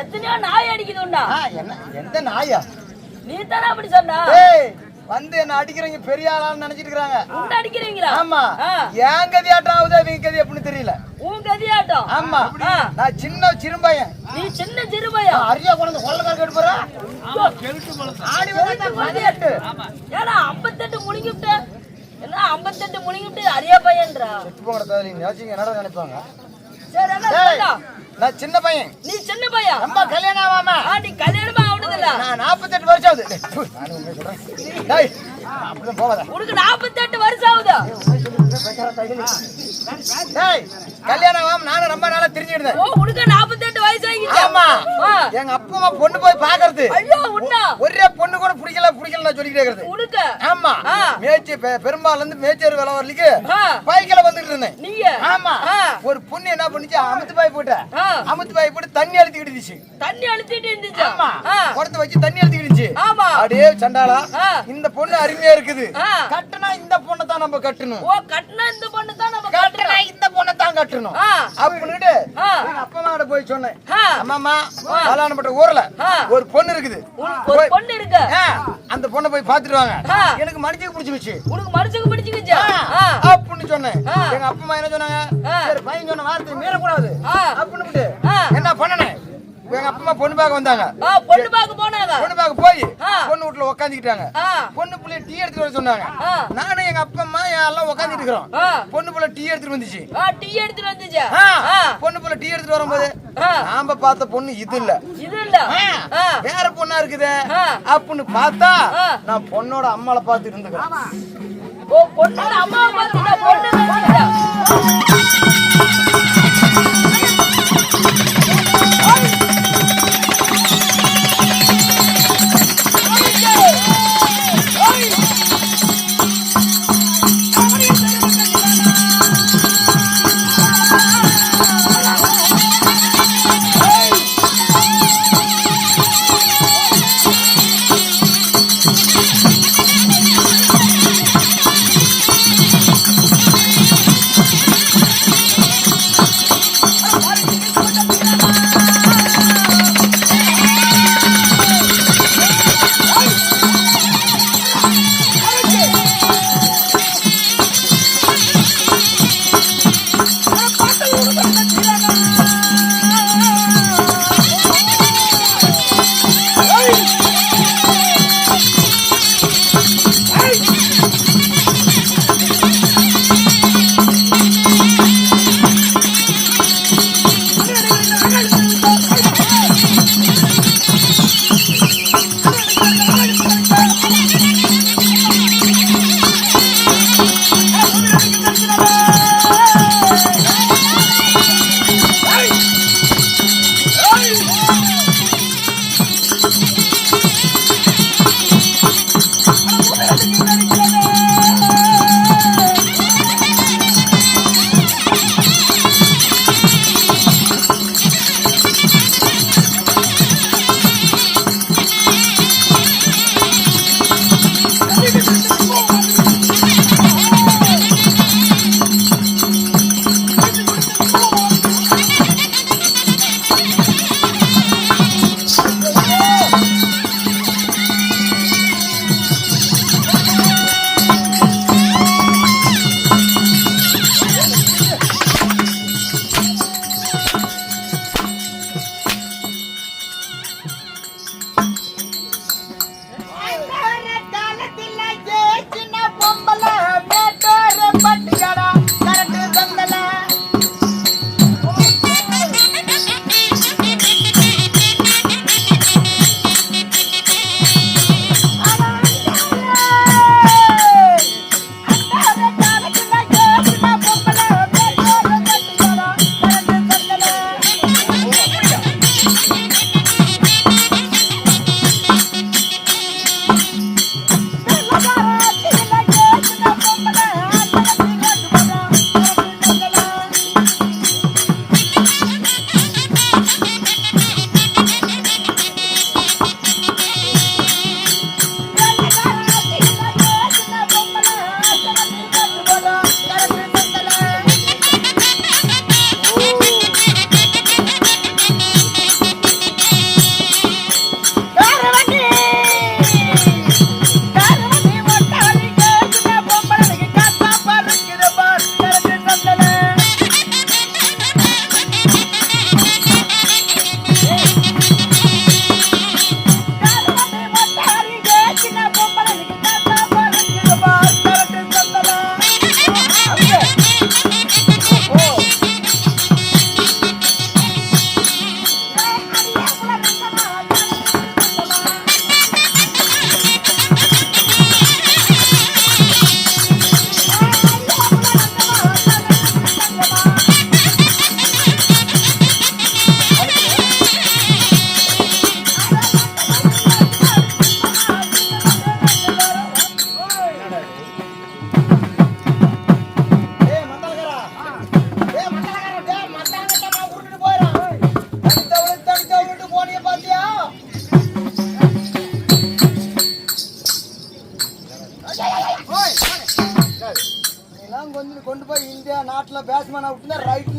எத்தனையோ நாய் அடிக்குதுண்டா. என்ன எந்த நாயா? நீ தானே அப்படி சொன்னா? வந்து என்ன அடிக்கிறீங்க பெரிய ஆளான்னு நினைச்சிட்டு இருக்காங்க. உன்னை அடிக்கிறீங்களா? ஆமா. என் கதியாட்டம் ஆகுதா இவங்க கதி எப்படின்னு தெரியல. உன் கதியாட்டம்? ஆமா. நான் சின்ன சிறும்பையன். நீ சின்ன சிறுபையா? அரியா கொண்டு கொள்ளக்கார கேட்டு போறா. ஆடி வந்து ஏன்னா 58 முழுங்கிவிட்ட. என்ன 58 முழுங்கிவிட்டு அரியா பையன்றா? என்னடா நினைப்பாங்க? சரி என்ன? நான் சின்ன பையன். நீ சின்ன பையன்? நம்ம கல்யாணம் ஆகாம. நீ கல்யாணமா ஆவனதில்ல? நான் 48 வருஷம் ஆகுது. நான் உண்மையை சொல்றேன். டேய் அப்படிதான் போகாத. உனக்கு 48 வருஷம் ஆகுது. டேய் கல்யாணம் ஆகாம நானும் ரொம்ப நாளா தெரிஞ்சிட்டேன். உனக்கு 48 வயசு ஆகிடுச்சு. ஆமா. எங்க அப்பா அம்மா பொண்ணு போய் பாக்குறது. ஐயோ உன்ன ஒரே பொண்ணு கூட பிடிக்கல நான் சொல்லிட்டே இருக்கறது. உனக்கு? ஆமா. மேட்ச் பெரும்பால இருந்து மேச்சேர் வேலை வரலிக்கு பைக்ல வந்துட்டு இருந்தேன். நீங்க? ஆமா. ஒரு பொண்ணு என்ன பண்ணிச்சு அமுத்து பாய் போட்டு அமுத்து பாய் போட்டு தண்ணி அழுத்திட்டு இருந்துச்சு. தண்ணி அழுத்திட்டு இருந்துச்சு? ஆமா. குடத்தை வச்சு தண்ணி அழுத்திட்டு இருந்துச்சு. ஆமா. அப்படியே சண்டாளா இந்த பொண்ணு அருமையா இருக்குது. கட்டனா இந்த பொண்ணை தான் நம்ம கட்டணும். கட்டனா இந்த பொண்ணு தான் நம்ம கட்டனா இந்த பொண்ணை தான் கட்டணும் அப்படின்னுட்டு எங்க அப்பா அம்மா போய் சொன்னேன். அம்மா கல்யாணப்பட்ட ஊர்ல ஒரு பொண்ணு இருக்குது. ஒரு பொண்ணு இருக்கு. அந்த பொண்ணை போய் பாத்துட்டு வாங்க. எனக்கு மனுஷனுக்கு பிடிச்சிருச்சு. உனக்கு மனுஷனுக்கு பிடிச்சிருச்சு அப்படின்னு சொன்னேன். எங்க அப்பா அம்மா என்ன சொன்னாங்க? சரி பையன் சொன்ன வார்த்தை மீறக்கூடாது அப்படின்னு என்ன பண்ணனேன். எங்க அப்பா அம்மா பொண்ணு பார்க்க வந்தாங்க. பொண்ணு பார்க்க போனாங்க. பொண்ணு பார்க்க போய் பொண்ணு வீட்டுல உட்காந்துக்கிட்டாங்க. பொண்ணு புள்ளைய டீ எடுத்துட்டு வர சொன்னாங்க. நானும் எங்க அப்பா அம்மா எல்லாம் உட்காந்துட்டு இருக்கிறோம். பொண்ணு புள்ள டீ எடுத்துட்டு வந்துச்சு. டீ எடுத்துட்டு வந்துச்சு. பொண்ணு புள்ள டீ எடுத்துட்டு வரும்போது நாம பார்த்த பொண்ணு இது இல்ல வேற பொண்ணா இருக்குது அப்படின்னு பார்த்தா நான் பொண்ணோட அம்மாவை பார்த்து இருந்துக்கிறேன். பொண்ணோட அம்மாவை பார்த்து பொண்ணு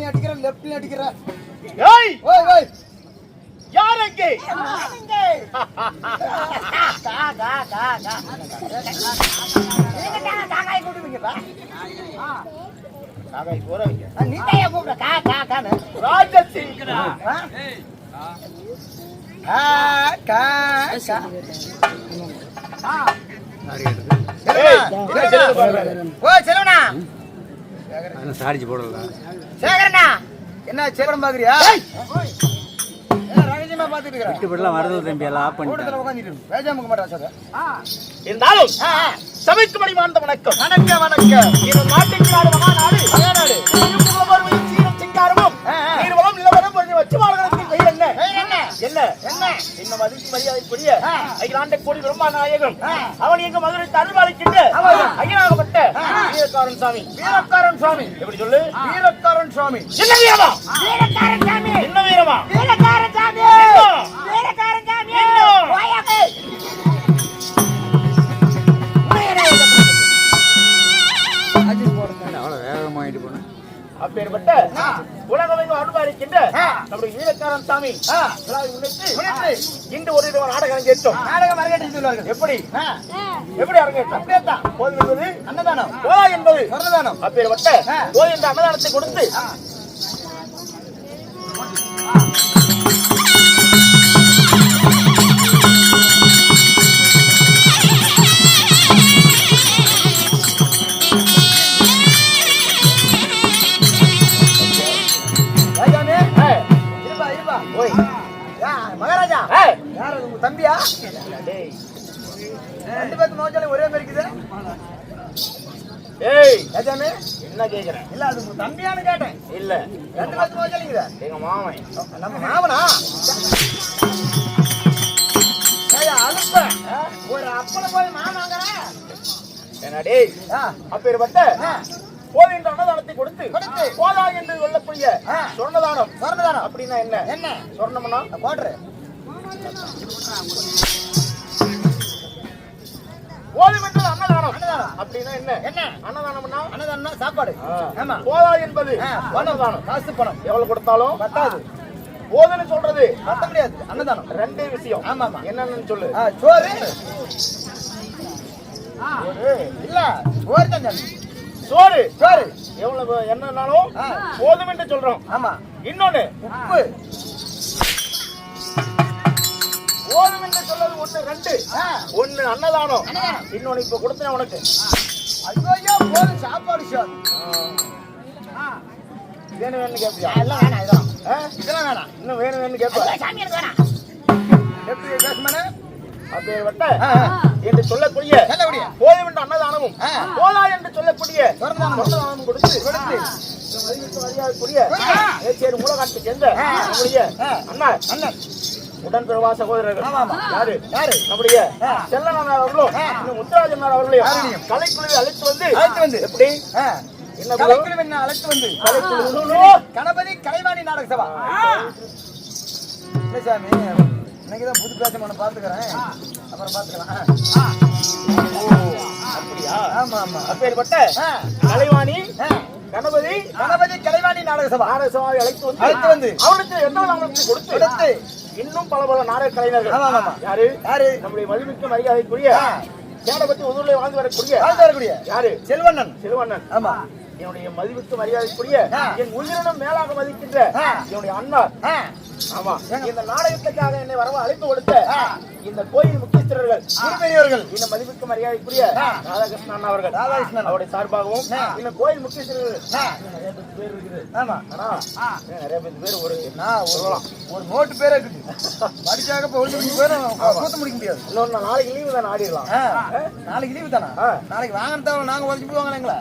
ரைட்லயும் அடிக்கிற லெஃப்ட்லயும் அடிக்கிற. ஏய் ஓய் ஓய் யார் அங்கே? ராஜசிங்கரா சாடிச்சு போடல சேகரனா என்ன சேகரம் பாக்குறியா? ரகசியமா பாத்துட்டு இருக்கேன். இப்படிலாம் வரது தம்பி எல்லாம் ஆஃப் பண்ணி கூட்டத்துல உட்கார்ந்துட்டு வேஜாமுக மாட்டா சார். இருந்தாலும் சபைக்கு மணிமார்ந்த வணக்கம். வணக்கம் வணக்கம். இது நாட்டுக்கு நாடு மகாநாடு மகாநாடு சீரம் சிங்காரமும் நீர்வளம் நிலவரம் வச்சு வாழ்கிறதுக்கு கையில் என்ன என்ன என்ன என்ன மதிப்பு மரியாதைக்குரிய அகிலாண்ட கோடி பிரம்மாநாயகம் அவன் எங்க மதுரை தருவாளிக்கின்ற அகிலாகப்பட்ட வீரக்காரன் சாமி. வீரக்காரன் சாமி எப்படி சொல்லு? வீரக்காரன் சுவாமி. என்ன வீரமா? வீரக்காரன் சாமி. என்ன வீரமா? வீரக்காரன் சாமி. வீரக்காரன் சாமி. அவ்வளோ வேகமாயிட்டு போனேன். அப்பேற்பட்ட உலகமெங்கும் அனுபவிக்கின்ற நம்முடைய வீரக்காரன் சாமி இன்று ஒரு நாடகம் கேட்டோம். நாடகம் அரங்கேற்றம் சொல்வார்கள். எப்படி எப்படி அரங்கேற்றம்? அப்படியேதான் போது என்பது அன்னதானம், போதா என்பது சொர்ணதானம். அப்பேற்பட்ட போது என்ற அன்னதானத்தை கொடுத்து மகாராஜா யார் உங்க தம்பியா? ரெண்டு பேருக்கு நோச்சாலே ஒரே மாதிரி இருக்குது. ஏய் ராஜாமே என்ன கேக்குறேன்? இல்ல அது உங்க தம்பியான்னு கேட்டேன். இல்ல ரெண்டு பேருக்கு நோச்சாலிங்க எங்க மாமன். நம்ம மாமனா? அனுப்ப ஒரு அப்பளம் போய் மாமாங்கிற என்னடே அப்பேற்பட்ட போது என்ற அன்னதானத்தை கொடுத்து போதா என்று சொல்லக்கூடிய சொர்ணதானம். சொர்ணதானம் அப்படின்னா என்ன? என்ன சொர்ணம்னா போடுற போதும் என்று அன்னதானம். அப்படின்னா என்ன? என்ன அன்னதானம்னா? அன்னதானம்னா சாப்பாடு. ஆமா. போதா என்பது அன்னதானம். காசு பணம் எவ்வளவு கொடுத்தாலும் பத்தாது. போதுன்னு சொல்றது பத்த முடியாது. அன்னதானம் ரெண்டே விஷயம். ஆமா ஆமா. என்னன்னு சொல்லு? சோறு இல்ல சோறு தான். சோறு சோறு எவ்வளவு என்னன்னாலும் போதும் என்று சொல்றோம். ஆமா. இன்னொன்னு உப்பு. போதும் என்று சொல்றது ஒண்ணு ரெண்டு. ஒண்ணு அன்னதானம், இன்னொன்னு இப்ப கொடுத்தேன் உனக்கு. ஐயோ போதும் சாப்பாடு சார். வேணும் வேணும்னு கேட்பியா? எல்லாம் வேணாம். இதெல்லாம் வேணாம். இன்னும் வேணும் வேணும்னு கேட்ப. எப்படி பேசுமானே? அப்பேற்பட்ட என்று சொல்லக்கூடிய போதும் என்ற அன்னதானமும் போதா என்று சொல்லக்கூடிய சொர்ணதானமும் கொடுத்து மரியாதைக்குரிய ஏச்சேரி மூலகாட்டுக்கு சேர்ந்த நம்முடைய அண்ணன் உடன் பிறவா சகோதரர்கள் யாரு நம்முடைய செல்லனார் அவர்களும் இன்னும் முத்துராஜன் அவர்களையும் கலைக்குழுவை அழைத்து வந்து எப்படி என்ன கலைக்குழு என்ன அழைத்து வந்து கணபதி கலைவாணி நாடக சபா. சாமி இன்னைக்குதான் புது பேசமான பாத்துக்கிறேன். அப்புறம் பாத்துக்கலாம். அப்படியா? ஆமா ஆமா. அப்பேற்பட்ட கலைவாணி கணபதி கலைவாணி நாடக சபா அழைத்து வந்து அவனுக்கு என்ன நாமத்தை கொடுத்து இன்னும் பல நாடக கலைஞர்கள் யாரு நம்முடைய மதிமிக்க மரியாதைக்குரிய சேடபத்தி உதூர்ல வாழ்ந்து வரக்கூடிய யாரு? செல்வண்ணன். ஆமா. என்னுடைய மதிப்புக்கு மரியாதைக்குரிய என் உயிரினம் மேலாக மதிக்கின்ற என்னுடைய அண்ணா. ஆமா. இந்த நாடகத்துக்காக என்னை வரவ அழைப்பு கொடுத்த இந்த கோயில் முக்கியஸ்தர்கள் பெரியவர்கள் இந்த மதிப்புக்கு மரியாதைக்குரிய ராதாகிருஷ்ணன் அவர்கள் அவருடைய சார்பாகவும் இந்த கோயில் முக்கியஸ்தர்கள் நிறைய பேர் இருக்குது. ஆமா. ஆனா நிறைய பேர் ஒரு நோட்டு பேரே இருக்குது. படிச்சாக கூட்ட முடிக்க முடியாது. இன்னொரு நாளைக்கு லீவு தானே ஆடிடலாம். நாளைக்கு லீவு தானே? நாளைக்கு வாங்கினதால நாங்க உதவி போவாங்களேங்களா?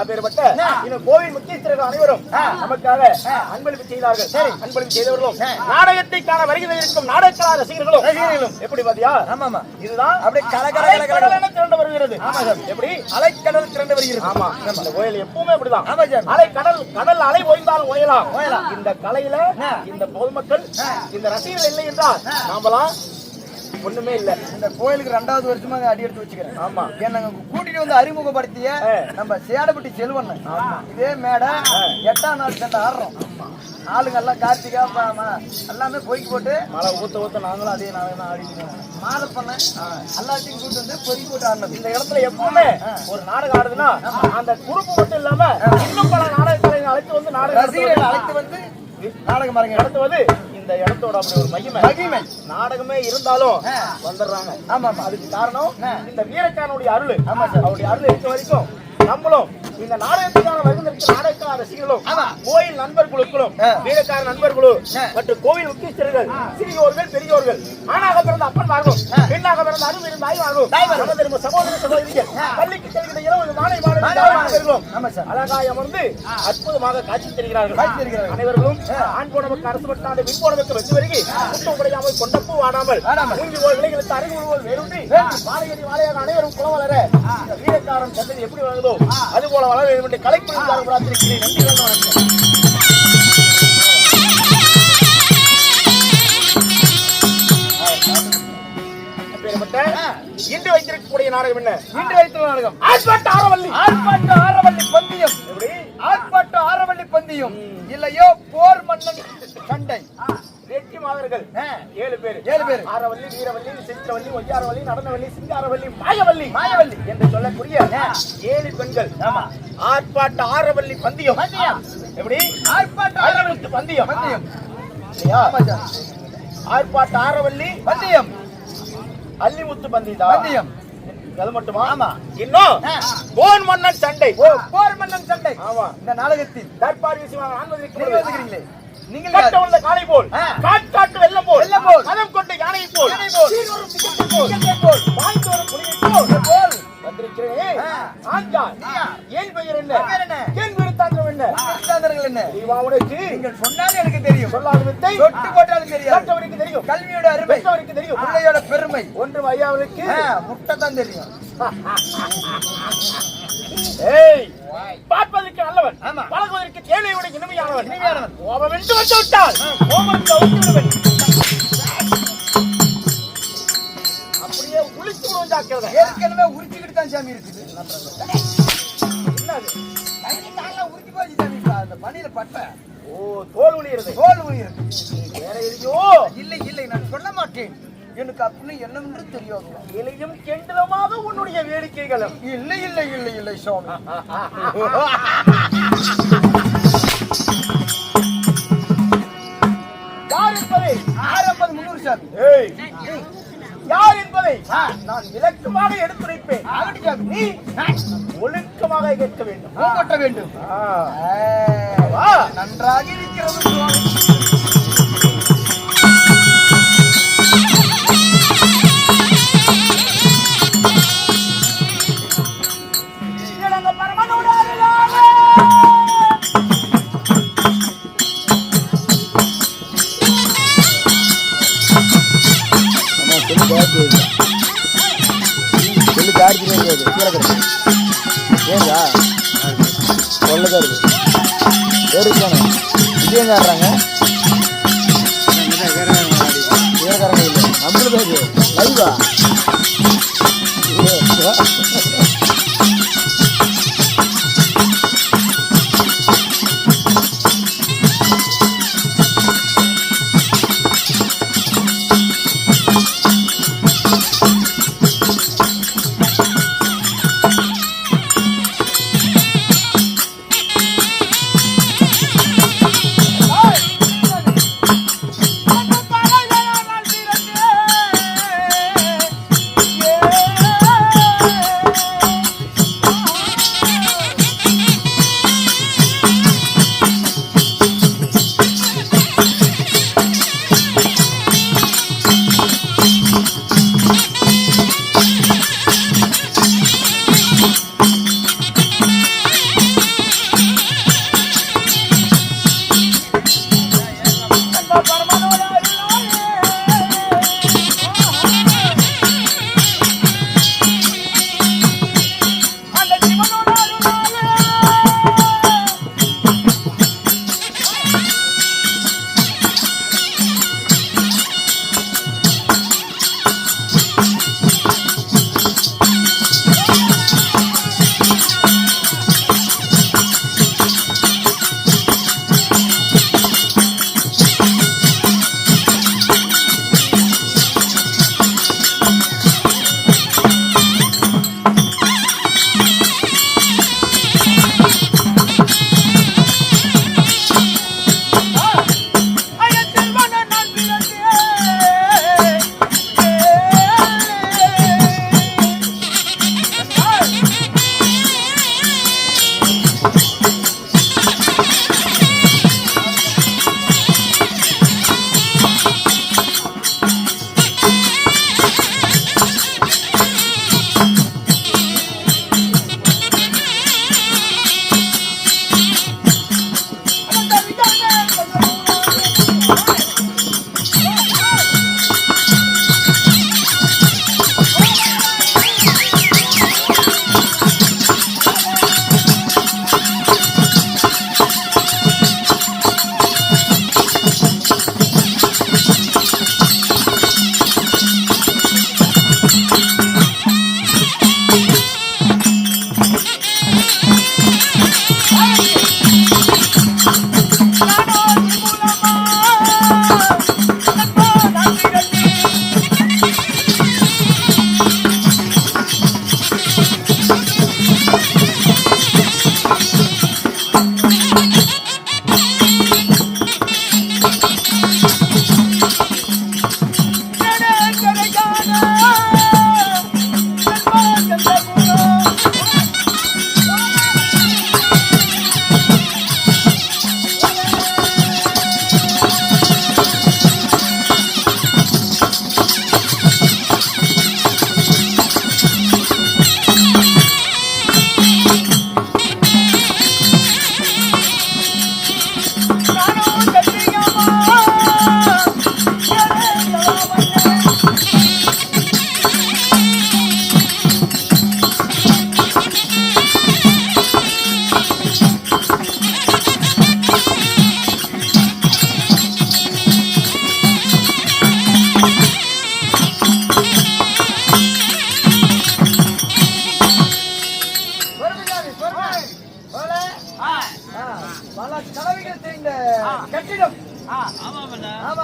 அப்பேற்பட்ட இந்த கோவில் முக்கியஸ்தர்கள் அனைவரும் நமக்காக அன்பளிப்பு செய்தார்கள். அன்பளிப்பு செய்தவர்களும் நாடகத்தை காண வருகிறது இருக்கும் நாடக ரசிகர்களும் எப்படி பாத்தியா? இதுதான் அப்படியே கலகலகலகலன்னு திரண்டு வருகிறது. எப்படி அலைக்கடல் திரண்டு வருகிறது. ஆமா. இந்த கோயில் எப்பவுமே அப்படிதான். அலை கடல் அலை ஓய்ந்தாலும் ஓயலாம். இந்த கலையில இந்த பொதுமக்கள் இந்த ரசிகர்கள் இல்லை என்றால் நாமலாம் ஒண்ணுமே இல்ல. இந்த கோயிலுக்கு 2வது வருஷமா அடி எடுத்து வச்சுக்கிறேன். ஆமா. என்ன கூட்டிட்டு வந்து அறிமுகப்படுத்திய நம்ம சேடப்பட்டி செல்வன். இதே மேடை 8ஆம் நாள் சண்டை ஆடுறோம். ஆளுங்க எல்லாம் கார்த்திகா எல்லாமே பொய்க்கு போட்டு மழை ஊத்த நாங்களும் அதே நாங்க ஆடிட்டு மாலை பண்ண எல்லாத்தையும் கூட்டு வந்து பொய்க்கு போட்டு ஆடினது. இந்த இடத்துல எப்பவுமே ஒரு நாடகம் ஆடுதுன்னா அந்த குரூப் மட்டும் இல்லாம இன்னும் பல நாடக கலைஞர்கள் அழைத்து வந்து ரசிகர்கள் அழைத்து வந்து நாடகம் நடத்துவது இந்த இடத்தோட அப்படி ஒரு மகிமை. நாடகமே இருந்தாலும் வந்துடுறாங்க. ஆமா. அதுக்கு காரணம் இந்த வீரக்காரனுடைய அருள். அவருடைய அருள் இருக்க வரைக்கும் நம்மளும் இந்த நாடகத்துக்கான வருகின்ற நாடகக்கான ரசிகர்களும் கோயில் நண்பர் குழுக்களும் வீரக்கார நண்பர் குழு மற்றும் கோவில் முக்கியஸ்தர்கள் சிறியோர்கள் பெரியோர்கள் ஆணாக பிறந்த அப்பன்மார்களும் பெண்ணாக பிறந்த அருள் இருந்த ஆய்வார்களும் சகோதர சகோதரிகள் பள்ளிக்கு செல்கிற இளவு மாணவர்களும் அழகாய் அமர்ந்து அற்புதமாக காட்சி தருகிறார்கள். அனைவர்களும் ஆண் போனவருக்கு அரசு பட்டாண்டு பின் போனவருக்கு வெற்றி வருகை குற்றம் குறையாமல் கொண்டப்பூ வாடாமல் மூன்று போல் விலைகளுக்கு அறிவுறுவோல் வேறுன்றி வாழையடி வாழையாக அனைவரும் குலம் வளர வீரக்காரன் சந்ததி எப்படி வளர்ந்தோ அது போல வளர வேண்டும் என்று கலைப்புரியாக பிரார்த்திக்கிறேன். நன்றி, வணக்கம். இன்று வைத்திருக்கக்கூடிய நாடகம் என்ன? இன்று வைத்திருக்க நாடகம் ஆர்ப்பாட்ட ஆரவல்லி. பந்தயம். எப்படி? ஆர்ப்பாட்ட ஆரவல்லி பந்தயம் இல்லையோ போர் மன்னன் சண்டை. வெற்றி மாதர்கள் 7 பேர். ஆரவல்லி, வீரவல்லி, சித்திரவல்லி, ஒய்யாரவல்லி, நடனவல்லி, சிங்காரவல்லி, மாயவல்லி என்று சொல்லக்கூடிய 7 பெண்கள். ஆர்ப்பாட்ட ஆரவல்லி பந்தயம். எப்படி? ஆர்ப்பாட்ட ஆரவல்லி பந்தயம். ஆர்ப்பாட்ட ஆரவல்லி பந்தயம், அல்லிமுத்து பந்தயம். அது மட்டுமா? ஆமா. இன்னும் போர் மன்னன் சண்டை. போர் மன்னன் சண்டை. ஆமா. இந்த நாடகத்தில் தர்பார் விஷயமாக ஆன்மதிக்கிறீங்களே நீங்கள் கட்ட உள்ள காளை போல் காட்டு வெள்ளம் போல் மதம் கொண்ட யானை போல் வாழ்ந்து வரும் புலியை போல் வந்திருக்கிறேன். ஏன் பெயர் என்ன? ஏன் விருத்தாந்தரம் என்ன? விருத்தாந்தரங்கள் என்ன? உனக்கு நீங்கள் சொன்னாலும் எனக்கு தெரியும். சொல்லாத வித்தை தொட்டு போட்டாலும் தெரியும். கற்றவருக்கு தெரியும். கல்வியோட அருமை பெற்றவருக்கு தெரியும். பிள்ளையோட பெருமை ஒன்று ஐயாவுக்கு முட்டை தான் தெரியும். ஏய், பார்ப்பதற்கு நல்லவன், பழகுவதற்கு தேவையோட இனிமையானவன். கோபம் என்று வந்து விட்டால் கோபத்தை அவுத்து விடுவன். அப்படியே உளிச்சு விடுவதாக்கிறத ஏற்கனவே உரிச்சுக்கிட்டு தான் சாமி இருக்குது. என்னது? உரிச்சு போய் சாமி அந்த பணியில பட்ட. ஓ, தோல் உளியிறது. வேற எதையோ? இல்லை, நான் சொல்ல மாட்டேன். எனக்கு அப்படின்னு என்னவென்று தெரியாது. இலையும் கெண்டலமாக உன்னுடைய வேடிக்கைகளும். இல்லை சுவாமி. யார் என்பதை 650 சாமி. யார் என்பதை நான் விளக்கமாக எடுத்துரைப்பேன். நீ ஒழுக்கமாக கேட்க வேண்டும். ஓட்ட வேண்டும். நன்றாக இருக்கிறது சுவாமி. ஏங்கா கொள்ளதா இருக்கு. விஜயம் ஆடுறாங்க. வேறக்காரங்க இல்லை, நம்மளுக்கு லைவா.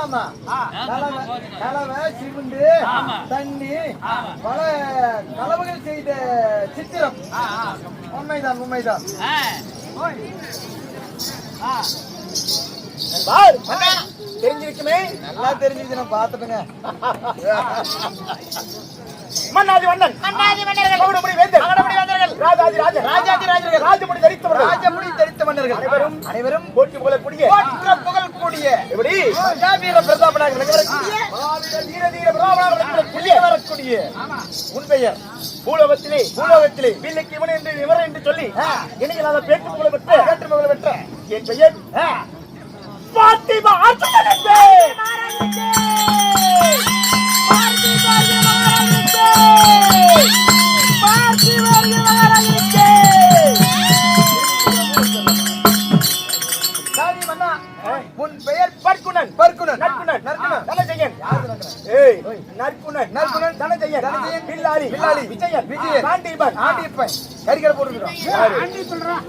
ஆமா கலவை சிமெண்டு தண்ணி பல கலவைகள் செய்த சித்திரம். உண்மைதான் உண்மைதான். தெரிஞ்சிருக்குமே, நல்லா தெரிஞ்சுக்கிது, நான் பாத்துட்டேங்க. மன்னாதி மன்னன், மன்னாதி மன்னர்கள், மகுடமுடி வேந்தர், மகுடமுடி வேந்தர்கள், ராஜாதி ராஜர், ராஜாதி ராஜர்கள், ராஜமுடி தரித்தவர்கள், ராஜமுடி தரித்த மன்னர்கள் அனைவரும் அனைவரும் போற்றி புகழக்கூடிய எப்படி வீர பிரதாபனாக விளங்கக்கூடிய வீர வீர பிரதாபனாக வரக்கூடிய உன் பெயர் பூலோகத்திலே வில்லுக்கு இவன் என்று இவர் என்று சொல்லி இணையில் அதை பேட்டு புகழ பெற்ற என் பெயர் பாத்திமா ஆச்சமன் என்பேன். உன் பெயர் பர்க்குணன், பர்க்குணன், நற்குணன், நற்குணன், தனஜெயன், ஏய் நற்குணன், நற்குணன், தனஜெயன், தனஜெயன், பில்லாளி, பில்லாளி, விஜயன், விஜயன், காண்டீபன், காண்டீபன், கரிகர போட்டுறோம். காண்டி சொல்றான்.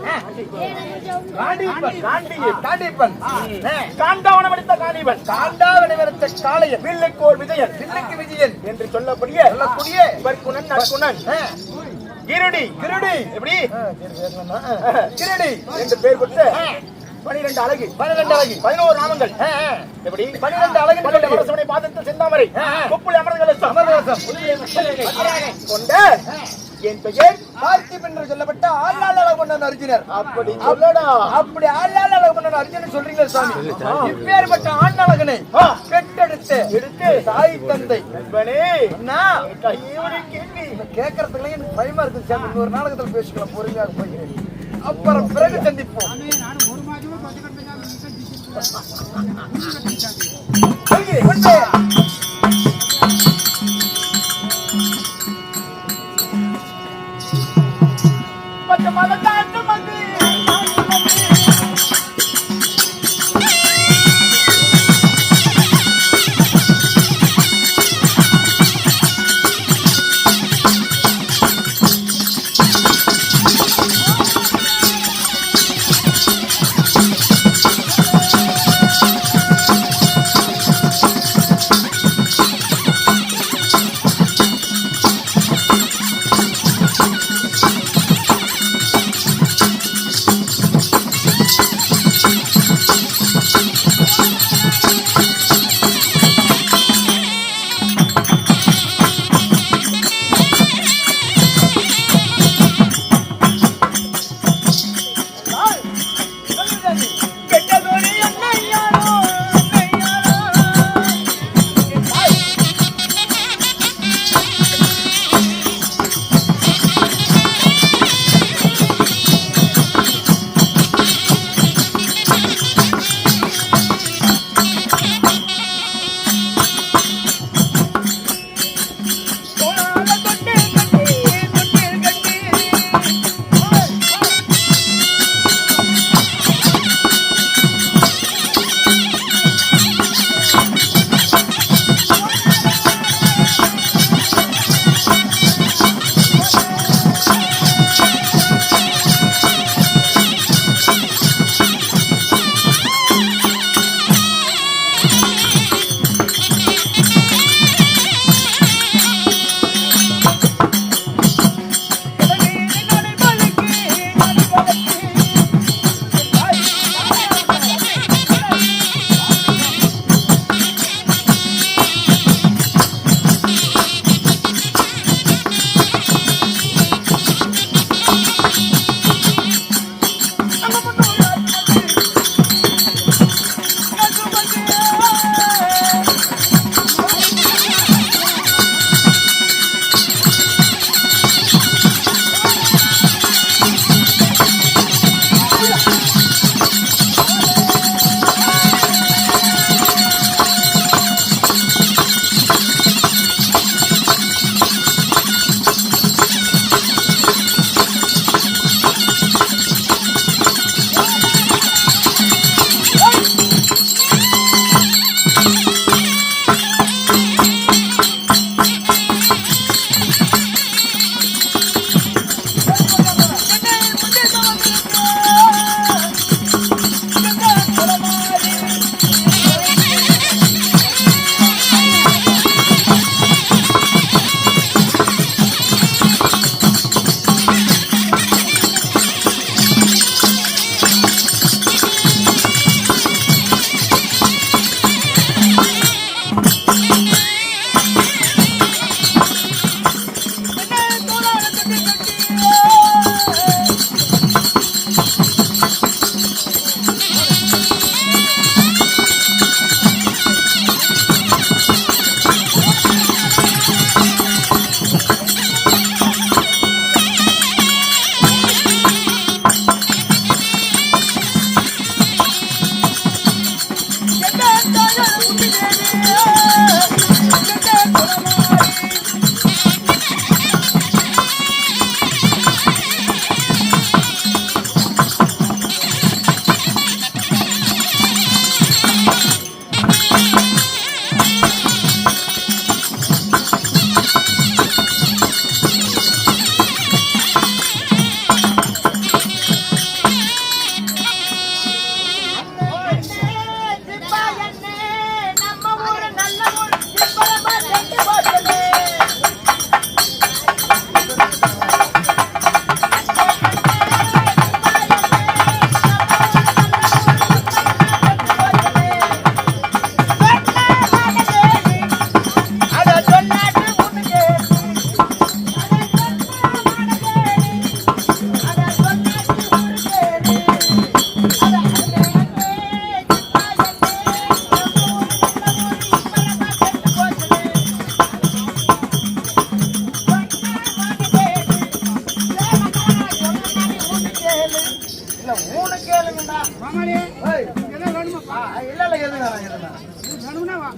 காண்டீபன், காண்டீபன், காண்டீபன், காண்டாவனம் எடுத்த காண்டீபன், காண்டாவனம் எடுத்த காளையன், வில்லுக்கு ஒரு விஜயன், வில்லுக்கு விஜயன் என்று சொல்லக்கூடிய பர்க்குணன், நற்குணன், கிருடி, கிருடி எப்படி கிருடி என்று பெயர் பெற்ற 12 அழகு 11 நாமங்கள் எப்படி 12 அழகு அரசனை பாதத்தில் செந்தாமரை கொப்புளை அமர்தகலசம் கொண்ட என் பெயர் பார்த்திபன் என்று சொல்லப்பட்ட ஆளாள் அழகுண்ணன் அர்ஜுனர். அப்படி சொல்லடா, அப்படி ஆளாள் அழகுண்ணன் அர்ஜுனர் சொல்றீங்க சாமி. இப்பேற்பட்ட ஆண் அழகனை எடுத்து தாய் தந்தை கேட்கறதுக்குள்ள எனக்கு பயமா இருக்கு சாமி. இன்னொரு நாடகத்தில் பேசிக்கலாம், பொறுமையாக போகிறேன். அப்புறம் பிறகு சந்திப்போம்.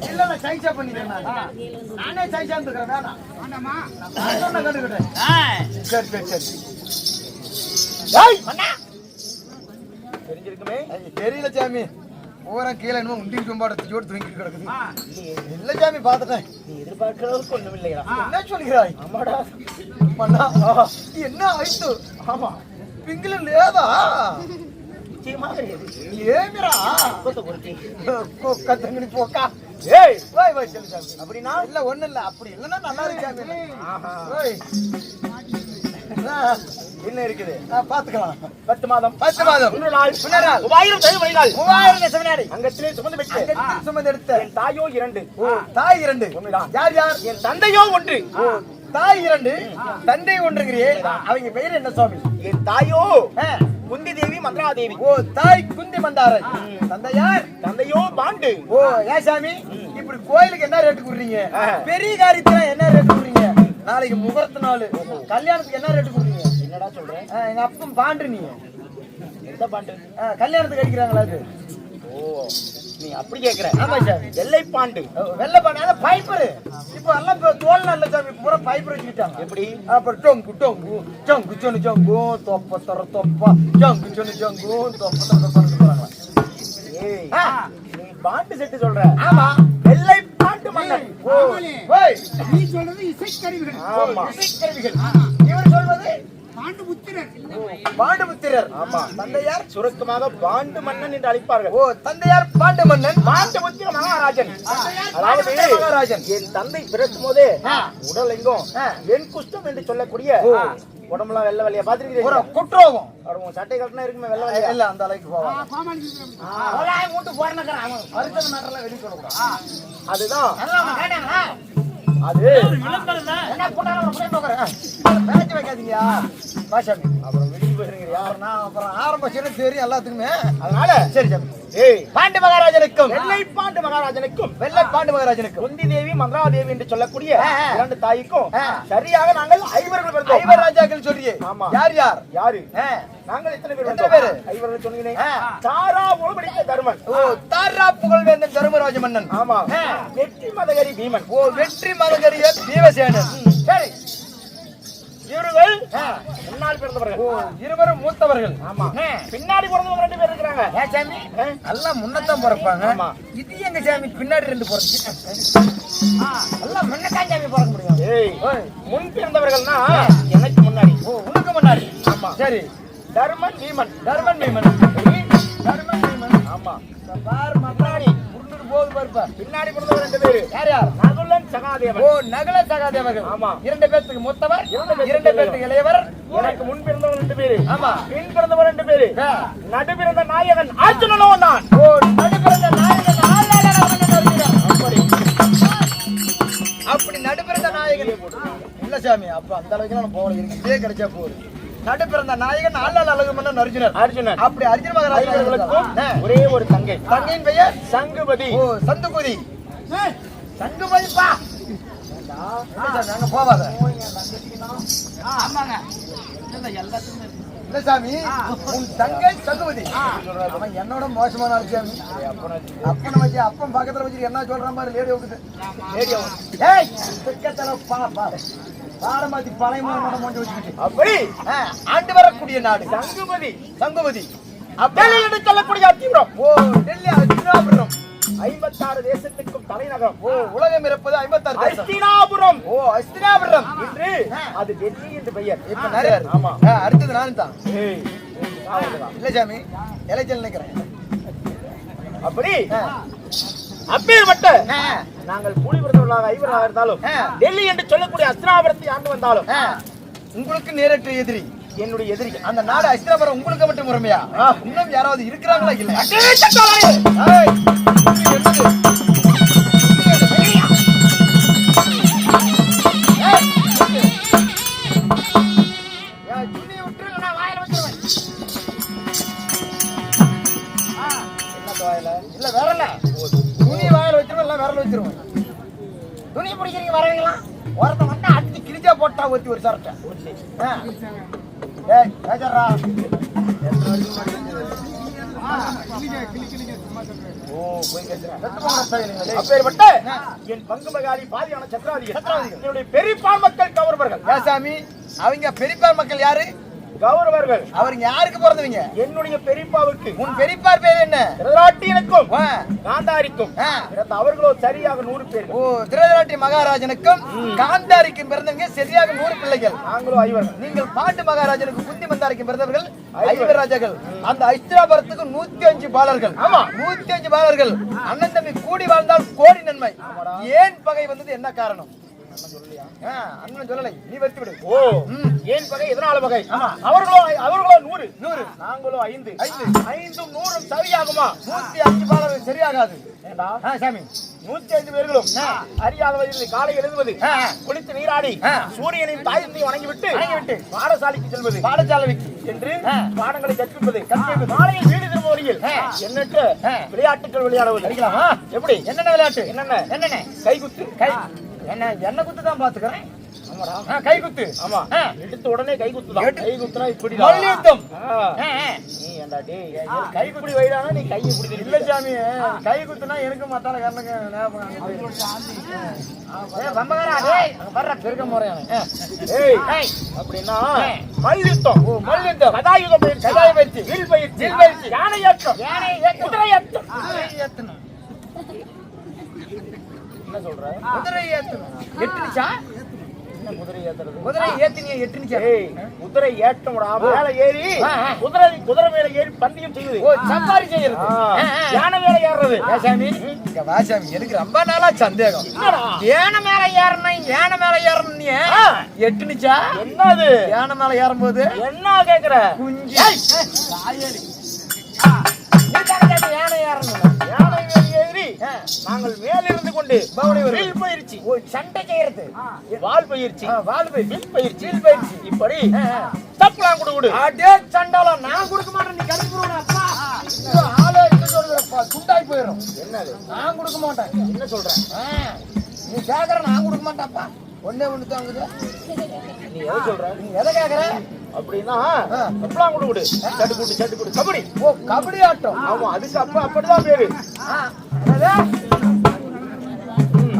இல்ல இல்ல சைஸா பண்ணிக்கிறேன் நானே சைஸா இருந்துக்கிறேன் வேணாம் நான் சொன்ன கண்டுக்கிட்டேன் சரி சரி சரி தெரிஞ்சிருக்குமே தெரியல சாமி பூரா கீழே என்னமோ உண்டி கும்பாட ஜோடி தூங்கி கிடக்குது இல்ல சாமி பாத்துட்டேன் நீ எதிர்பார்க்கிறதுக்கு ஒண்ணும் இல்லையா என்ன சொல்கிறாய் ஆமாடா மன்னா என்ன ஆயிட்டு ஆமா பிங்கில லேதா நிச்சயமாக ஏமிரா கத்தங்கடி போக்கா ஏய் வாய் வாய் சொல்லு சாமி அப்படின்னா இல்ல ஒண்ணு இல்ல அப்படி இல்லன்னா நல்லா இருக்கு சாமி ஓய் என்ன இருக்குது பாத்துக்கலாம் 10 மாதம் 10 மாதம் இன்னொரு நாள் 3000 தலை மணிகள் 3000 நெசவினாடி அங்கத்திலே சுமந்து பெற்று சுமந்து எடுத்த என் தாயோ 2 தாய் 2 உண்மைதான் யார் யார் என் தந்தையோ 1 தாய் 2 தந்தை 1ங்கறியே அவங்க பெயர் என்ன சுவாமி என் தாயோ குந்தி தேவி மந்திரா தேவி ஓ தாய் குந்தி மந்தாரை தந்தையார் தந்தையோ பாண்டு ஓ ஏன் சாமி இப்படி கோயிலுக்கு என்ன ரேட்டு குடுறீங்க பெரிய காரியத்துக்கு என்ன ரேட்டு குடுறீங்க நாளைக்கு முகூர்த்த நாள் கல்யாணத்துக்கு என்ன ரேட்டு குடுறீங்க என்னடா சொல்றேன் எங்க அப்பன் பாண்டு நீ எந்த பாண்டு கல்யாணத்துக்கு அடிக்கிறாங்களா அது ஓ நீ அப்படி கேக்குற ஆமா சாமி வெள்ளை பாண்டு வெள்ளை பாண்டு அத பைப்பர் இப்போ எல்லாம் தோல் நல்ல சாமி பூரா பைப்பர் வச்சுக்கிட்டாங்க எப்படி அப்புறம் டொங்கு டொங்கு ஜங்கு சொன்னு ஜங்கு தொப்ப தர தொப்பா ஜங்கு சொன்னு ஜங்கு தொப்ப தர தொப்பன்னு சொல்றாங்க ஏய் நீ பாண்டு செட்டு சொல்ற ஆமா வெள்ளை பாண்டு மன்னன் ஓய் நீ சொல்றது இசைக்கருவிகள் ஆமா இசைக்கருவிகள் இவர் சொல்வது பாண்டுபுத்திரர் ஆமா தந்தையார் சுருக்கமாக பாண்டு மன்னன் என்று அழைப்பார்கள் ஓ தந்தையார் பாண்டு மன்னன் பாண்டுபுத்திர மகாராஜன் அதாவது மகாராஜன் என் தந்தை பிறக்கும் போதே உடல் எங்கும் வெண் குஷ்டம் என்று சொல்லக்கூடிய உடம்புலாம் வெள்ளை வெள்ளையா பாத்துருக்கீங்க குற்றோகம் உன் சட்டை கட்டினா இருக்குமே வெள்ளை வெள்ளையா இல்ல அந்த அளவுக்கு போவாங்க அதுதான் அது என்ன வைக்காதீங்க பாஷாமி அப்புறம் வெளியே போயிருங்க யாருன்னா அப்புறம் ஆரம்பிச்சு தெரியும் எல்லாத்துக்குமே அதனால சரி சாமி ஏய் பாண்டு மகாராஜனுக்கும் வெள்ளை பாண்டு மகாராஜனுக்கும் வெள்ளை பாண்டு மகாராஜனுக்கும் குந்தி தேவி மந்திரா தேவி என்று சொல்லக்கூடிய 2 தாய்க்கும் சரியாக நாங்கள் 5 பிறந்தோம் 5 ராஜாக்கள் சொல்றியே ஆமா யார் யார் யாரு நாங்கள் எத்தனை பேர் 5 சொன்னீங்க தாரா புகழ்பெற்ற தருமன் ஓ தாரா புகழ்வேந்தன் தர்மராஜ மன்னன் ஆமா வெற்றி மதகரி பீமன் ஓ வெற்றி மதகரிய பீமசேனன் சரி இவர்கள் முன்னாள் பிறந்தவர்கள் ஓ இருவரும் மூத்தவர்கள் ஆமா பின்னாடி பிறந்தவங்க 2 பேர் இருக்காங்க ஏன் சாமி எல்லாம் முன்னதான் பிறப்பாங்க ஆமா இது எங்க சாமி பின்னாடி 2 பிறந்து எல்லாம் முன்னதான் சாமி பிறக்க முடியும் ஏய் முன் பிறந்தவர்கள்னா எனக்கு முன்னாடி ஓ உனக்கு முன்னாடி ஆமா சரி தர்மன் பீமன் தர்மன் பீமன் தர்மன் பீமன் ஆமா பார் மத்தாடி உருண்டு போது பாருப்பா பின்னாடி பிறந்தவர் 2 பேர் யார் யார் நகுலன் சகாதேவன் ஓ நகுல சகாதேவர்கள் ஆமா 2 பேருக்கு மூத்தவர் 2 பேருக்கு இளையவர் எனக்கு முன் பிறந்தவர் 2 பேர் ஆமா பின் பிறந்தவர் 2 பேர் நடு பிறந்த நாயகன் அர்ஜுனனோ நான் ஓ நடு பிறந்த நாயகன் அப்படி நடு பிறந்த நாயகன் இல்ல சாமி அப்ப அந்த அளவுக்கு நான் போகல இருக்கே கிடைச்சா போகுது நடு பிறந்த நாயகன் ஆளாள் அழகு மன்னன் அர்ஜுனன் அப்படி அர்ஜுன மகாராஜர்களுக்கும் ஒரே ஒரு தங்கை தங்கையின் பெயர் சங்குபதி ஓ சந்துகுதி சங்குபதிப்பா நாங்க போவாத ஆமாங்க இல்ல சாமி உன் தங்கை சங்குபதி அவன் என்னோட மோசமான ஆள் சாமி அப்பனை வச்சு அப்பன் பக்கத்துல வச்சு என்ன சொல்றான் பாரு லேடி விட்டுட்டு ஏய் திக்கத்தல பாடமாத்தி பழைய மூஞ்சி வச்சுக்கிட்டு அப்படி ஆண்டு வரக்கூடிய நாடு சங்குபதி டெல்லி என்று சொல்லக்கூடிய அத்திபுரம் ஓ டெல்லி அஸ்தினாபுரம் 56 தேசத்துக்கும் தலைநகரம் ஓ உலகம் இருப்பது 56 தேசம் அஸ்தினாபுரம் ஓ அஸ்தினாபுரம் இன்று அது டெல்லி என்று பெயர் இப்ப நிறைய ஆமா அடுத்தது நானும் தான் ஏய் இல்ல சாமி எலைச்சல் நினைக்கிறேன் அப்படி அப்பேற்பட்ட நாங்கள் கூலி பிறந்தவர்களாக 5 இருந்தாலும் டெல்லி என்று சொல்லக்கூடிய அஸ்தினாபுரத்தை ஆண்டு வந்தாலும் உங்களுக்கு நேரற்ற எதிரி என்னுடைய எதிரி அந்த நாடு அஸ்தினாபுரம் உங்களுக்கு மட்டும் உரிமையா இன்னும் யாராவது இருக்கிறாங்களா இல்ல இல்ல வேறல துணி வாயில வச்சிருவோம் இல்ல விரல வச்சிருவோம் துணி பிடிக்கிறீங்க வரவங்களா ஒருத்த மட்டும் அடிச்சு கிழிச்சா போட்டா ஊத்தி ஒரு சரட்டை ஏய் ராஜரா ஓ போய் கேட்கிறேன். அப்பேற்பட்ட என் பங்கு மகாரி பாதியான சக்கராதிகள் என்னுடைய பெரியப்பால் மக்கள் கௌரவர்கள். ஏசாமி அவங்க பெரியப்பார் மக்கள் யாரு? கௌரவர்கள். அவருக்கு யாருக்கு பிறந்தவங்க? என்னுடைய பெரியப்பாவுக்கு. உன் பெரியப்பார் பேர் என்ன? திருதராட்டியனுக்கும் காந்தாரிக்கும் பிறந்த அவர்களோ சரியாக 100 பேர். ஓ, திருதராட்டி மகாராஜனுக்கும் காந்தாரிக்கும் பிறந்தவங்க சரியாக 100 பிள்ளைகள். நாங்களும் 5. நீங்கள் பாட்டு மகாராஜனுக்கு குந்தி மந்தாரிக்கும் பிறந்தவர்கள் 5 ராஜாக்கள். அந்த ஐஸ்திராபுரத்துக்கு 105 பாலர்கள். ஆமா, 105 பாலர்கள். அண்ணன் தம்பி கூடி வாழ்ந்தால் கோடி நன்மை. ஏன் பகை வந்தது, என்ன காரணம்? அண்ணன் சொல்லலை, நீ வெற்றி விடு. ஓ, ஏன் பகை, எதனால பகை? அவர்களோ 100, நாங்களோ 5. 5ம் 100ம் சரியாகுமா? 105 பாலர்கள் சரியாகாது. ஏண்டா சாமி, 105 பேர்களும் அறியாத வயதில் காலை எழுதுவது, குளித்து நீராடி சூரியனையும் தாயத்தையும் வணங்கிவிட்டு பாடசாலைக்கு செல்வது, பாடசாலைக்கு என்று பாடங்களை கற்பிப்பது, மாலையில் வீடு திரும்புவதில் எண்ணற்ற விளையாட்டுகள் விளையாடுவது. படிக்கலாமா? எப்படி? என்னென்ன விளையாட்டு? என்னென்ன? கைகுத்து. என்ன குத்து தான் பாத்துக்கிறேன். கை குத்து. ஆமா, எடுத்த உடனே கை குத்துதான். கை குத்துனா இப்படி மல்யுத்தம். நீ ஏண்டா டேய், கை குடி வைடானா நீ கையை பிடிச்சி இல்ல சாமி, கை குத்துனா எனக்கு மத்தால கண்ணுக்கு ஞாபகம். பெருக்க முறையான அப்படின்னா மல்யுத்தம். மல்யுத்தம், கதாயுதம் பயிற்சி, கதாய பயிற்சி, வில் பயிற்சி, யானை ஏற்றம், குதிரை ஏற்றம். என்ன சொல்ற? குதிரை ஏத்தணும். எட்டுச்சா? என்ன குதிரை ஏத்துறது? குதிரை ஏத்தினியா? எட்டுச்சா? குதிரை ஏற்றம்டா, மேல ஏறி குதிரை மேல ஏறி பந்தயம் செய்யுது. ஓ, சவாரி செய்யறது. யானை மேல ஏறுறது. சாமி, இங்க வா சாமி, எனக்கு ரொம்ப நாளா சந்தேகம். யானை மேல ஏறணும் நீ எட்டுச்சா? என்னது யானை மேல ஏறும்போது என்ன கேக்குற? குஞ்சு யானை ஏறணும். யானை மேல் ஏறி நாங்கள் மேலிருந்து கொண்டு வில் பயிற்சி, சண்டை செய்யறது, வால் பயிற்சி, வில் பயிற்சி, இப்படி தப்பலாம் கொடு. அதே சண்டாலம் நான் கொடுக்க மாட்டேன். நீ கணக்கு அப்பா ஆளே துண்டாய் போயிடும். என்னது? நான் கொடுக்க மாட்டேன். என்ன சொல்ற? நீ கேக்குற, நான் கொடுக்க மாட்டேன்ப்பா. ஒண்ணே ஒண்ணு தாங்குது. நீ எதை சொல்ற? நீ எதை கேக்குற? அப்படின்னா தப்பலாம் கொடு. சட்டு கூட்டு கபடி. ஓ, கபடி ஆட்டம். ஆமா, அதுக்கு அப்படிதான் பேரு.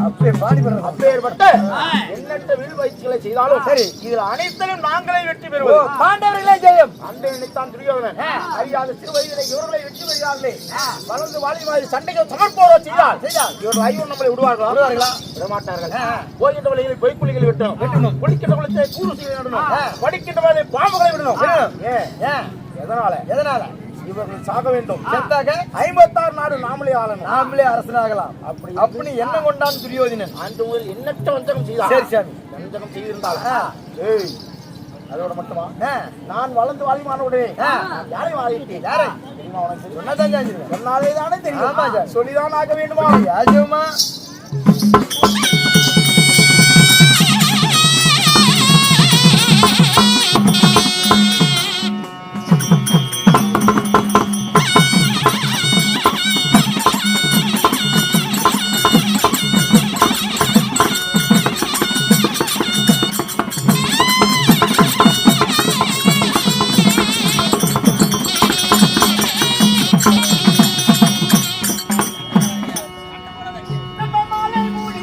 அப்படியே பாடி பெறுறது. அப்பேற்பட்ட எண்ணற்ற வில் பயிற்சிகளை செய்தாலும் சரி, இதில் அனைத்திலும் நாங்களே வெற்றி பெறுவோம். பாண்டவர்களே ஜெயம். அந்த நினைத்தான் துரியோதனன் அறியாத சிறு வயதிலே இவர்களை வெற்றி பெறுகிறார்களே, வளர்ந்து வாலிபால் சண்டைகள் சமர்ப்போட செய்தால் இவர்கள் ஐயோ நம்மளை விடுவார்களா? விடமாட்டார்கள். போகின்ற வழிகளில் பொய்க்குழிகளை வெட்டணும், குளிக்கின்ற வளத்தை கூறு செய்ய நடணும், படிக்கின்ற வழியை பாம்புகளை விடணும். எதனால? இவர்கள் சாக வேண்டும். செத்தாக 56 நாடு நாமளே ஆளணும், நாமளே அரசனாகலாம். அப்படி என்ன கொண்டான் துரியோதனன்? அந்த ஒரு எண்ணற்ற வஞ்சகம் செய்தார். சரி சாமி, வஞ்சகம் செய்திருந்தால் அதோட மட்டுமா? நான் வளர்ந்து வாலிமான உடனே யாரை வாழிட்டேன்? யாரை தெரியுமா உனக்கு? சொன்னாலே தானே தெரியும். சொல்லிதான் ஆக வேண்டுமா? யாஜமா மாலை மூடி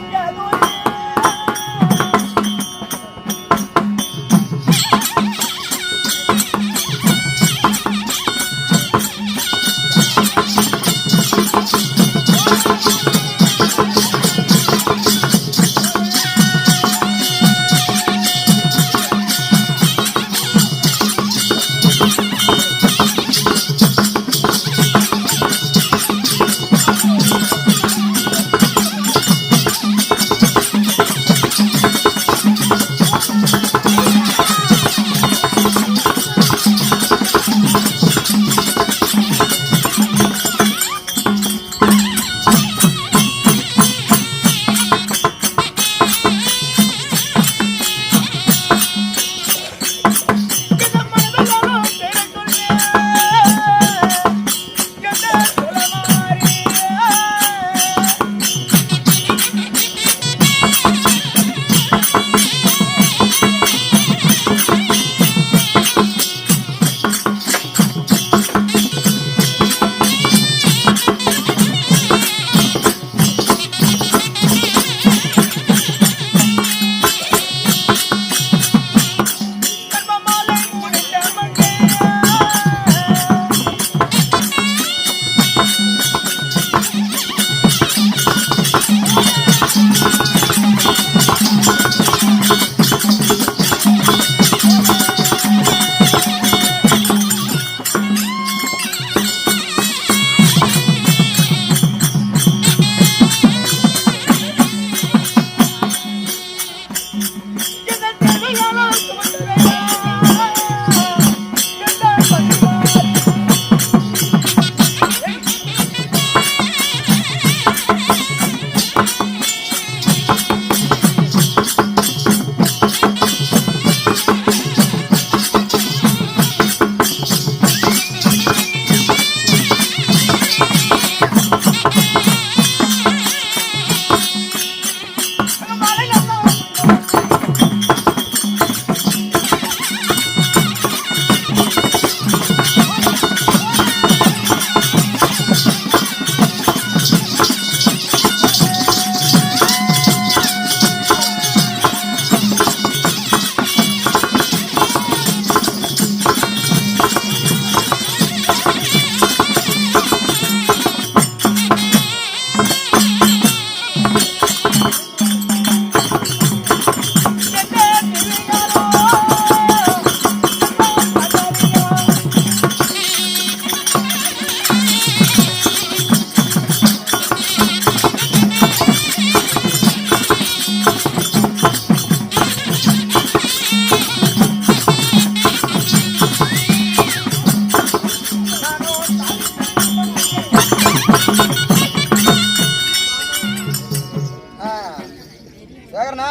சேகரனா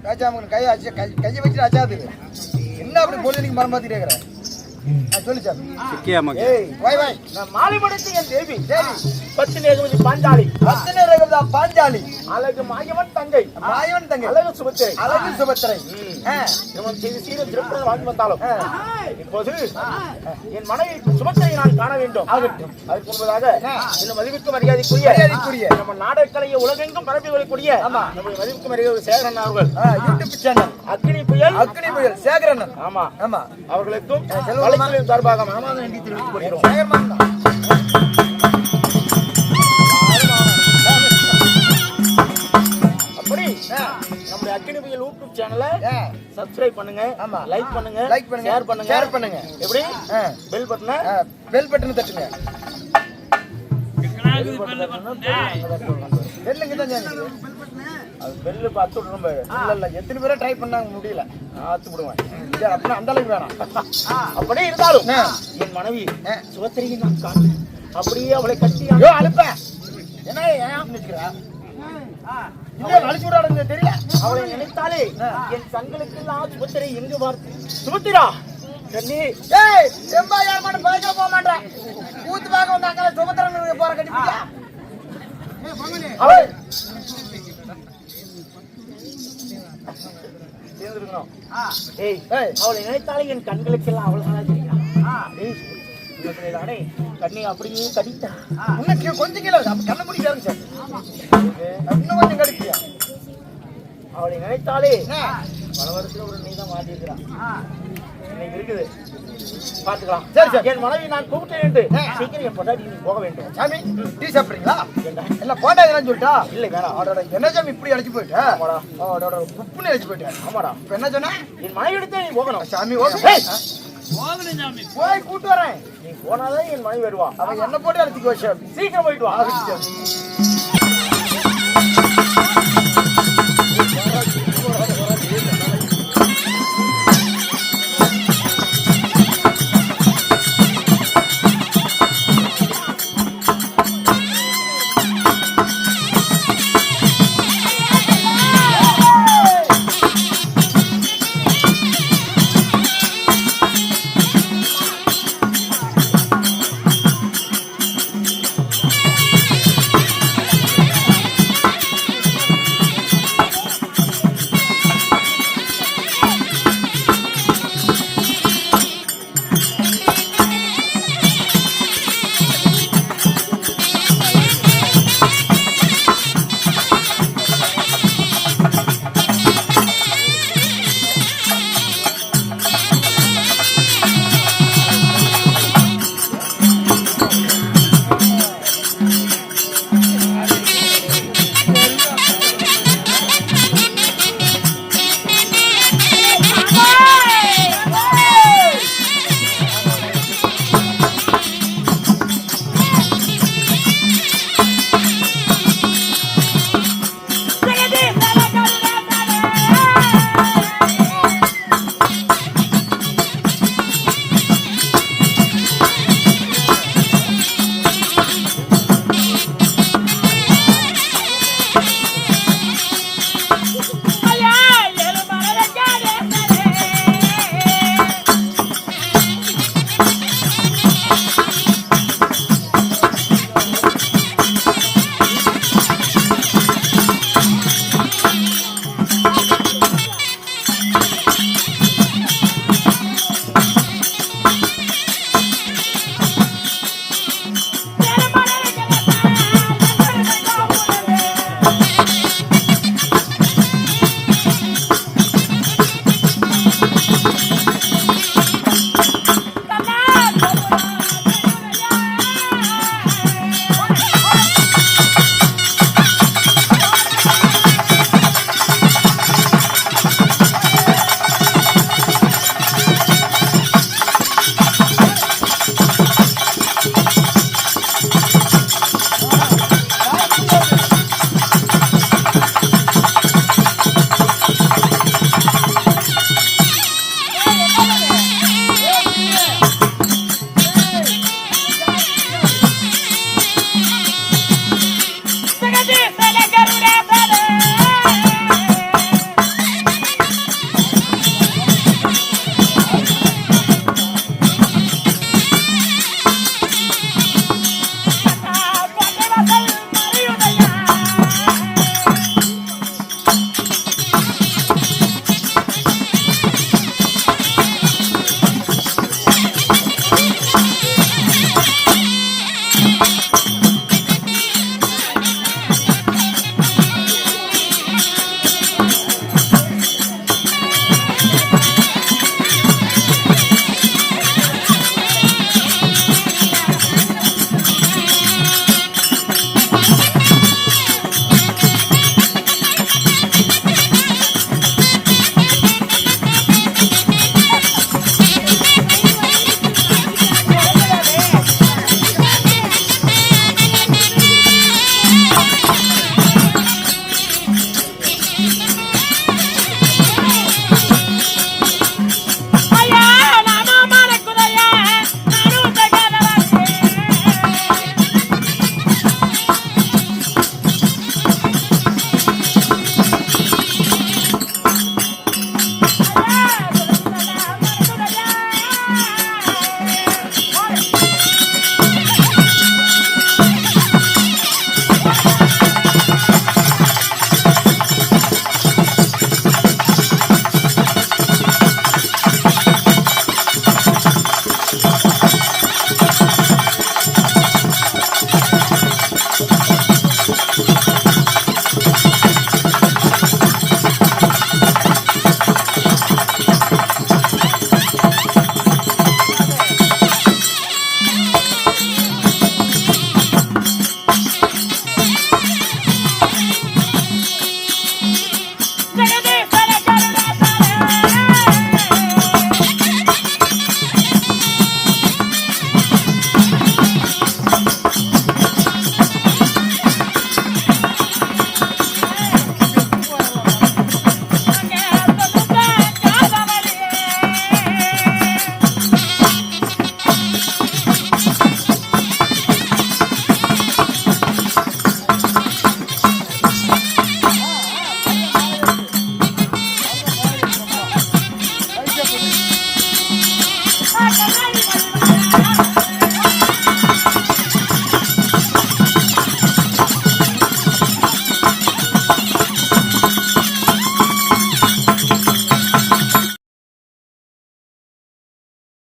ராஜாமன் கையை வச்சுட்டு அச்சாது என்ன அப்படி பொழுதுக்கு மரம் பார்த்துட்டே இருக்கிற சொல்லு சாமி. சிக்கியா மக்கள் ஏய் வாய் வாய். நான் மாலைமடத்து என் தேவி பத்தினி ஏகமதி பாஞ்சாலி பத்தினி ரகம்தா பாஞ்சாலி அழகு மாயவன் தங்கை மாயவன் தங்கை அழகு சுபத்திரை அழகு சுபத்திரை. இவன் செய்து சீர திருப்பதி வாங்கி வந்தாலும் இப்போது என் மனைவி சுபத்திரை நான் காண வேண்டும். ஆகட்டும். அதற்கு முன்பதாக இந்த மதிப்புக்கு மரியாதைக்குரிய நம்ம நாடகக்கலையை உலகெங்கும் பரப்பி வரக்கூடிய நம்முடைய மதிப்புக்கு மரியாதை சேகரன் அவர்கள் யூடியூப் சேனல் அக்னி புயல் சேகரன். ஆமா ஆமா அவர்களுக்கும் கலைஞர்களின் சார்பாக மனமார்ந்த நன்றி தெரிவித்துக் கொள்கிறோம். சேகரன் தான். அப்படி நம்முடைய அக்னி புயல் யூடியூப் சேனலை சப்ஸ்கிரைப் பண்ணுங்க, ஆமா. லைக் பண்ணுங்க, லைக் பண்ணுங்க, ஷேர் பண்ணுங்க. எப்படி ஆ. பெல் பட்டனை பெல் பட்டன் தட்டுங்க. பெல்லுங்க தான் ஜானி. அது பெல்லு பார்த்து விடுறோம். இல்ல எத்தனை பேரை ட்ரை பண்ணாங்க முடியல. ஆத்து விடுவேன். சரி, அப்படின்னா அந்த அளவுக்கு வேணாம். அப்படி இருந்தாலும் என் மனைவி சுபத்திரையை நான் காண்பேன். அப்படியே அவளை கட்டி ஐயோ அழுப்ப என்ன ஏன் நிக்கிறா? இன்னும் அழிச்சு விடாடுங்க தெரியல. அவளை நினைத்தாலே என் சங்களுக்கெல்லாம் சுபத்திரை எங்கு பார்த்து சுபத்திரா கண்ணி ஏய் செம்பா யார் மட்டும் பைக்க போக மாட்டேன். கூத்து பார்க்க வந்தாங்க சுபத்திரன் போற கட்டிப்பியா? அவள் சேர்ந்துருக்கணும். ஏய் அவளை நினைத்தாலே என் கண்களுக்கெல்லாம் அவள்தான் தெரியும். தானே கண்ணி அப்படியே கடித்தா இன்னும் கொஞ்சம் கீழே கண்ண முடிக்காது சார். இன்னும் கொஞ்சம் கடிப்பியா? அவளை நினைத்தாலே பல வருஷத்துல ஒரு நீதான் மாட்டிருக்கிறான். இன்னைக்கு இருக்குது பாத்துக்கலாம். சரி சார். என் மனைவி நான் கூப்பிட்டேன் என்று சீக்கிரம் என் பொண்டாட்டி நீ போக வேண்டும். சாமி டீ சாப்பிடுறீங்களா? எல்லாம் போட்டாங்கன்னு சொல்லிட்டா? இல்லை வேணாம். அவடோட என்ன சாமி இப்படி அழைச்சு போயிட்டேன். ஆமாடா. அவடோட உப்புன்னு அழைச்சு போயிட்டேன். ஆமாடா. இப்ப என்ன சொன்ன? என் மனைவி எடுத்தே நீ போகணும். சாமி போய் கூட்டு வரேன். நீ போனாதான் என் மனைவி வருவா. அவன் என்ன போட்டு அழைச்சிக்கோ சாமி. சீக்கிரம் போயிட்டு வா.